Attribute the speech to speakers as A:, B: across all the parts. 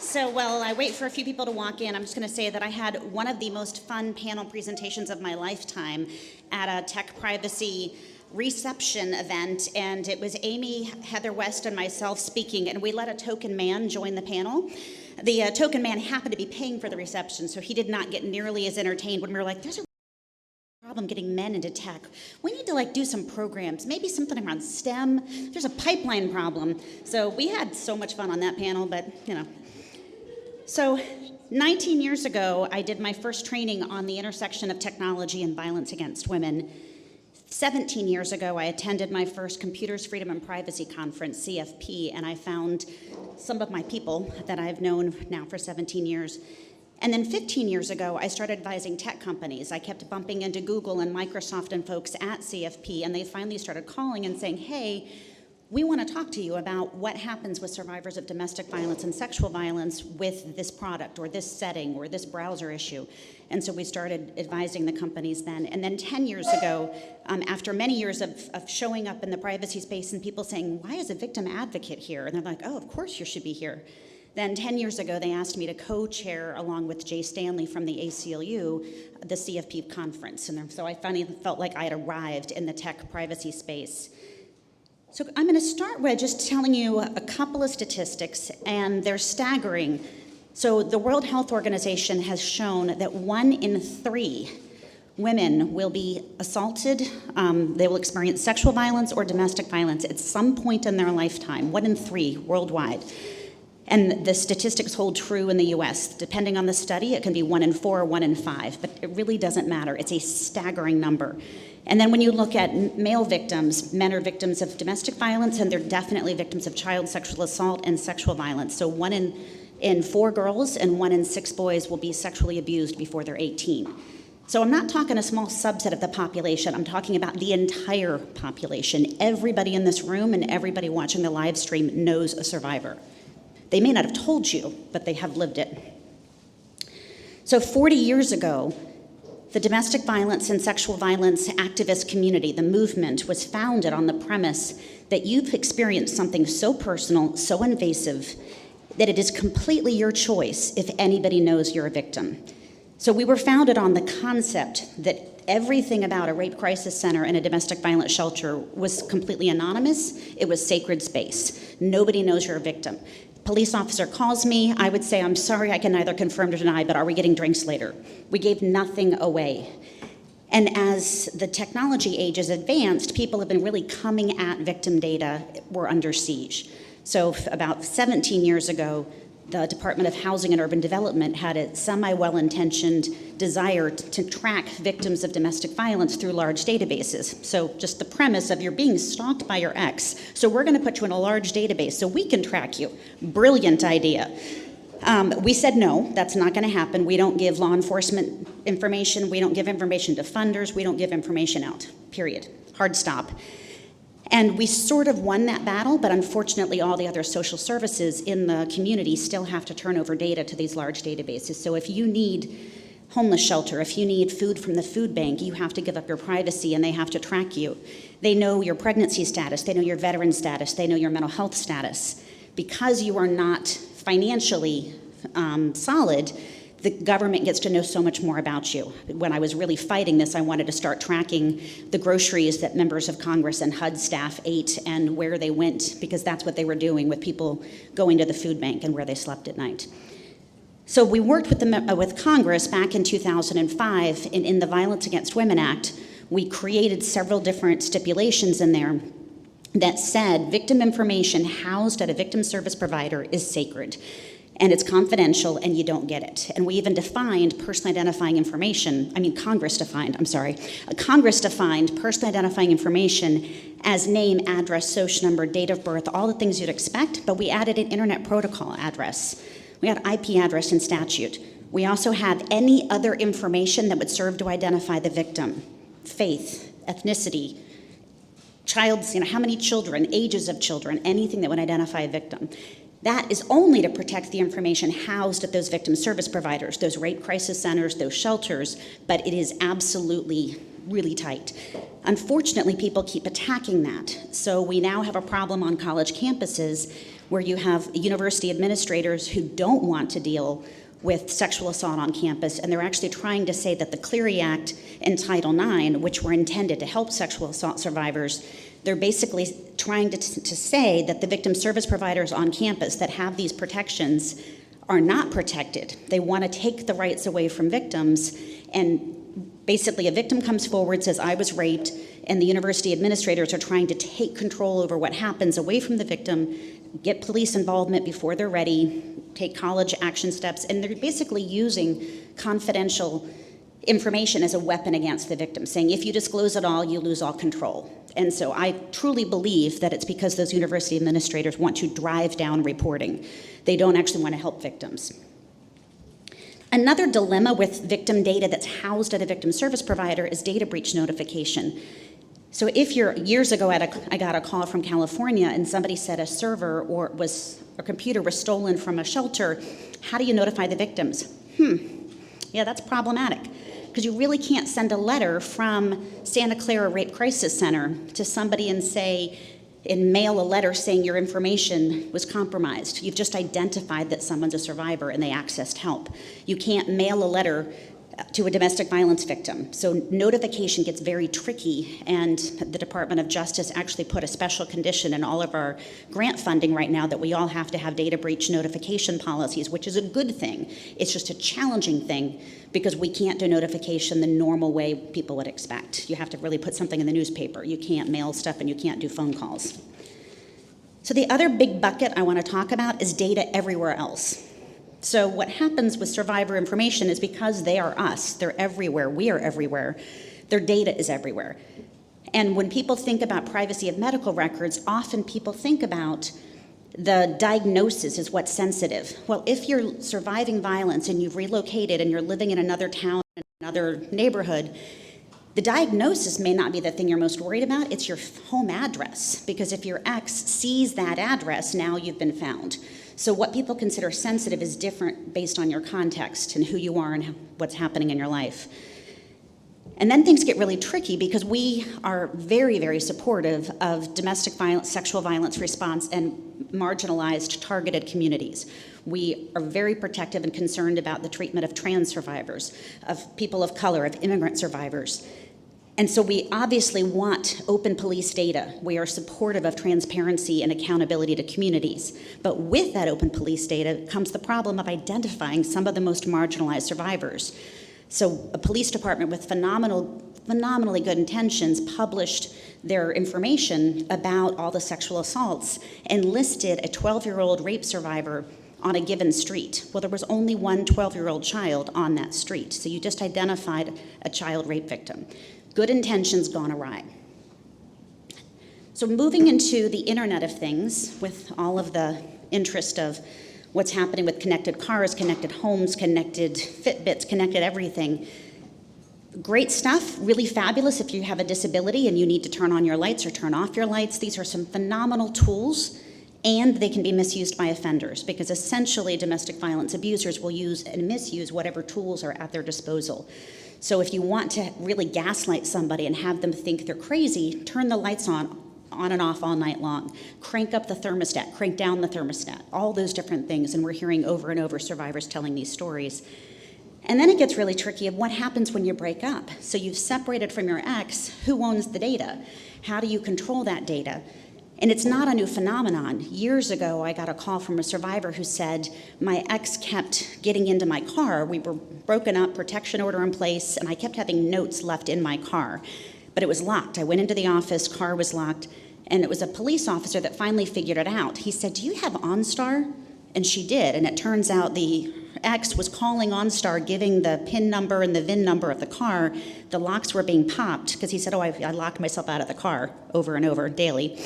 A: So while I wait for a few people to walk in, I'm just going to say that I had one of the most fun panel presentations of my lifetime at a tech privacy reception event, and it was Amy, Heather West, and myself speaking, and we let a token man join the panel. The token man happened to be paying for the reception, so he did not get nearly as entertained when we were like, there's a problem getting men into tech. We need to do some programs, maybe something around STEM. There's a pipeline problem. So we had so much fun on that panel, but So 19 years ago, I did my first training on the intersection of technology and violence against women. 17 years ago, I attended my first Computers, Freedom, and Privacy Conference, CFP, and I found some of my people that I've known now for 17 years. And then 15 years ago, I started advising tech companies. I kept bumping into Google and Microsoft and folks at CFP, and they finally started calling and saying, hey, we want to talk to you about what happens with survivors of domestic violence and sexual violence with this product or this setting or this browser issue. And so we started advising the companies then. And then 10 years ago, after many years of showing up in the privacy space and people saying, why is a victim advocate here? And they're like, oh, of course you should be here. Then 10 years ago, they asked me to co-chair, along with Jay Stanley from the ACLU, the CFP conference. And so I finally felt like I had arrived in the tech privacy space. So I'm going to start with just telling you a couple of statistics, and they're staggering. So the World Health Organization has shown that 1 in 3 women will be assaulted, they will experience sexual violence or domestic violence at some point in their lifetime, 1 in 3 worldwide. And the statistics hold true in the US. Depending on the study, it can be 1 in 4 or 1 in 5, but it really doesn't matter. It's a staggering number. And then when you look at male victims, men are victims of domestic violence, and they're definitely victims of child sexual assault and sexual violence. So 1 in 4 girls and 1 in 6 boys will be sexually abused before they're 18. So I'm not talking a small subset of the population. I'm talking about the entire population. Everybody in this room and everybody watching the live stream knows a survivor. They may not have told you, but they have lived it. So 40 years ago, the domestic violence and sexual violence activist community, the movement, was founded on the premise that you've experienced something so personal, so invasive, that it is completely your choice if anybody knows you're a victim. So we were founded on the concept that everything about a rape crisis center and a domestic violence shelter was completely anonymous. It was sacred space. Nobody knows you're a victim. Police officer calls me, I would say, I'm sorry, I can neither confirm or deny, but are we getting drinks later? We gave nothing away. And as the technology age has advanced, people have been really coming at victim data. We're under siege. So about 17 years ago, the Department of Housing and Urban Development had a semi-well-intentioned desire to track victims of domestic violence through large databases. So just the premise of you're being stalked by your ex, so we're gonna put you in a large database so we can track you. Brilliant idea. We said no, that's not gonna happen. We don't give law enforcement information, we don't give information to funders, we don't give information out, period. Hard stop. And we sort of won that battle, but unfortunately all the other social services in the community still have to turn over data to these large databases. So if you need homeless shelter, if you need food from the food bank, you have to give up your privacy and they have to track you. They know your pregnancy status, they know your veteran status, they know your mental health status. Because you are not financially solid, the government gets to know so much more about you. When I was really fighting this, I wanted to start tracking the groceries that members of Congress and HUD staff ate and where they went, because that's what they were doing with people going to the food bank and where they slept at night. So we worked with Congress back in 2005 in the Violence Against Women Act. We created several different stipulations in there that said victim information housed at a victim service provider is sacred. And it's confidential and you don't get it. And we even defined personally identifying information, Congress defined personally identifying information as name, address, social number, date of birth, all the things you'd expect, but we added an internet protocol address. We had IP address in statute. We also had any other information that would serve to identify the victim, faith, ethnicity, child's, how many children, ages of children, anything that would identify a victim. That is only to protect the information housed at those victim service providers, those rape crisis centers, those shelters, but it is absolutely really tight. Unfortunately, people keep attacking that. So we now have a problem on college campuses where you have university administrators who don't want to deal with sexual assault on campus, and they're actually trying to say that the Clery Act and Title IX, which were intended to help sexual assault survivors, they're basically trying to say that the victim service providers on campus that have these protections are not protected. They want to take the rights away from victims, and basically a victim comes forward, says, I was raped, and the university administrators are trying to take control over what happens away from the victim, get police involvement before they're ready, take college action steps, and they're basically using confidential information as a weapon against the victim, saying if you disclose it all, you lose all control. And so I truly believe that it's because those university administrators want to drive down reporting. They don't actually want to help victims. Another dilemma with victim data that's housed at a victim service provider is data breach notification. So if years ago I got a call from California and somebody said a server or a computer was stolen from a shelter, how do you notify the victims? Yeah, that's problematic, because you really can't send a letter from Santa Clara Rape Crisis Center to somebody and mail a letter saying your information was compromised. You've just identified that someone's a survivor and they accessed help. You can't mail a letter to a domestic violence victim. So notification gets very tricky, and the Department of Justice actually put a special condition in all of our grant funding right now that we all have to have data breach notification policies, which is a good thing. It's just a challenging thing because we can't do notification the normal way people would expect. You have to really put something in the newspaper. You can't mail stuff and you can't do phone calls. So the other big bucket I want to talk about is data everywhere else. So what happens with survivor information is because they are us, they're everywhere, we are everywhere, their data is everywhere. And when people think about privacy of medical records, often people think about the diagnosis is what's sensitive. Well, if you're surviving violence and you've relocated and you're living in another town, in another neighborhood, the diagnosis may not be the thing you're most worried about, it's your home address. Because if your ex sees that address, now you've been found. So what people consider sensitive is different based on your context and who you are and what's happening in your life. And then things get really tricky because we are very, very supportive of domestic violence, sexual violence response, and marginalized, targeted communities. We are very protective and concerned about the treatment of trans survivors, of people of color, of immigrant survivors. And so we obviously want open police data. We are supportive of transparency and accountability to communities. But with that open police data comes the problem of identifying some of the most marginalized survivors. So a police department with phenomenally good intentions published their information about all the sexual assaults and listed a 12-year-old rape survivor on a given street. Well, there was only one 12-year-old child on that street. So you just identified a child rape victim. Good intentions gone awry. So moving into the Internet of Things with all of the interest of what's happening with connected cars, connected homes, connected Fitbits, connected everything. Great stuff, really fabulous if you have a disability and you need to turn on your lights or turn off your lights. These are some phenomenal tools, and they can be misused by offenders because essentially domestic violence abusers will use and misuse whatever tools are at their disposal. So if you want to really gaslight somebody and have them think they're crazy, turn the lights on and off all night long. Crank up the thermostat, crank down the thermostat, all those different things. And we're hearing over and over survivors telling these stories. And then it gets really tricky of what happens when you break up. So you've separated from your ex, who owns the data? How do you control that data? And it's not a new phenomenon. Years ago, I got a call from a survivor who said, my ex kept getting into my car. We were broken up, protection order in place, and I kept having notes left in my car. But it was locked. I went into the office, car was locked, and it was a police officer that finally figured it out. He said, do you have OnStar? And she did, and it turns out the ex was calling OnStar, giving the PIN number and the VIN number of the car. The locks were being popped, because he said, oh, I locked myself out of the car over and over daily.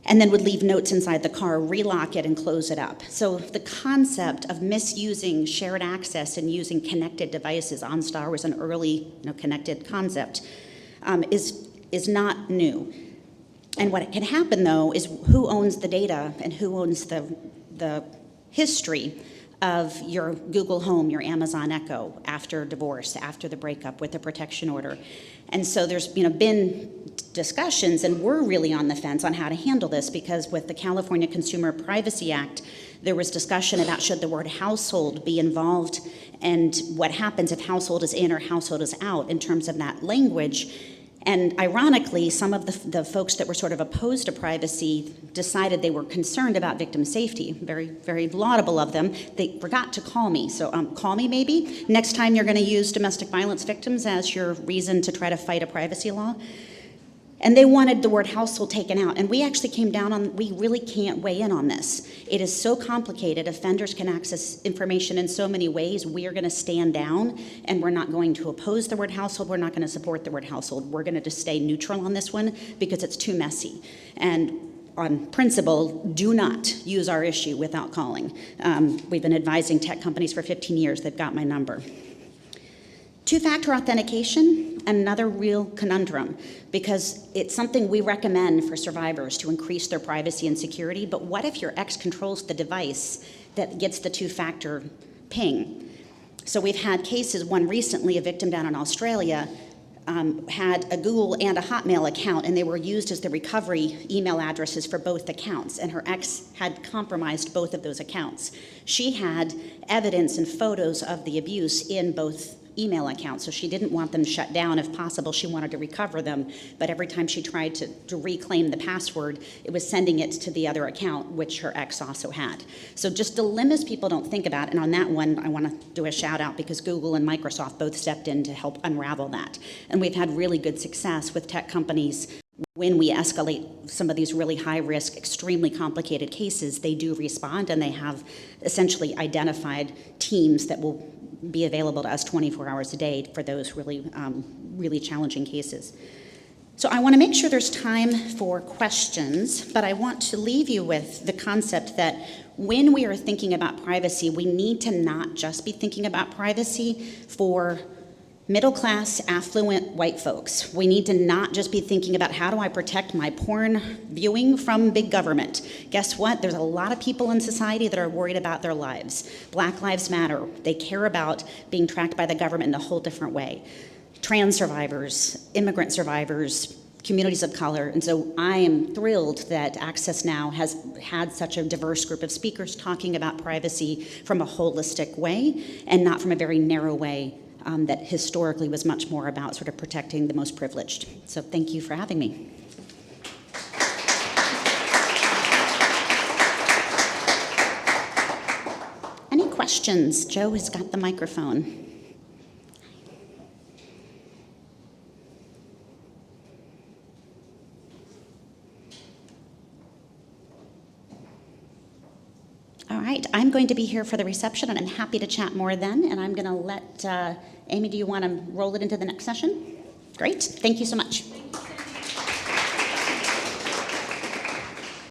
A: And then would leave notes inside the car, relock it, and close it up. So the concept of misusing shared access and using connected devices, OnStar was an early connected concept, is not new. And what can happen, though, is who owns the data and who owns the history of your Google Home, your Amazon Echo, after divorce, after the breakup with a protection order. And so there's been discussions, and we're really on the fence on how to handle this, because with the California Consumer Privacy Act, there was discussion about should the word household be involved, and what happens if household is in or household is out in terms of that language. And ironically, some of the folks that were sort of opposed to privacy decided they were concerned about victim safety. Very, very laudable of them. They forgot to call me, so call me maybe next time you're going to use domestic violence victims as your reason to try to fight a privacy law. And they wanted the word household taken out. And we actually came down on, we really can't weigh in on this. It is so complicated. Offenders can access information in so many ways. We are going to stand down, and we're not going to oppose the word household. We're not going to support the word household. We're going to just stay neutral on this one because it's too messy. And on principle, do not use our issue without calling. We've been advising tech companies for 15 years. They've got my number. Two-factor authentication, another real conundrum, because it's something we recommend for survivors to increase their privacy and security. But what if your ex controls the device that gets the two-factor ping? So we've had cases, one recently, a victim down in Australia had a Google and a Hotmail account, and they were used as the recovery email addresses for both accounts, and her ex had compromised both of those accounts. She had evidence and photos of the abuse in both email accounts, so she didn't want them shut down. If possible, she wanted to recover them, but every time she tried to reclaim the password, it was sending it to the other account, which her ex also had. So just dilemmas people don't think about, and on that one, I want to do a shout out because Google and Microsoft both stepped in to help unravel that. And we've had really good success with tech companies. When we escalate some of these really high-risk, extremely complicated cases, they do respond, and they have essentially identified teams that will be available to us 24 hours a day for those really, really challenging cases. So I want to make sure there's time for questions, but I want to leave you with the concept that when we are thinking about privacy, we need to not just be thinking about privacy for middle-class, affluent white folks. We need to not just be thinking about how do I protect my porn viewing from big government. Guess what? There's a lot of people in society that are worried about their lives. Black Lives Matter. They care about being tracked by the government in a whole different way. Trans survivors, immigrant survivors, communities of color. And so I am thrilled that Access Now has had such a diverse group of speakers talking about privacy from a holistic way and not from a very narrow way that historically was much more about sort of protecting the most privileged. So thank you for having me. Any questions? Joe has got the microphone. All right, I'm going to be here for the reception, and I'm happy to chat more then, and I'm going to let Amy, do you want to roll it into the next session? Great, thank you so much.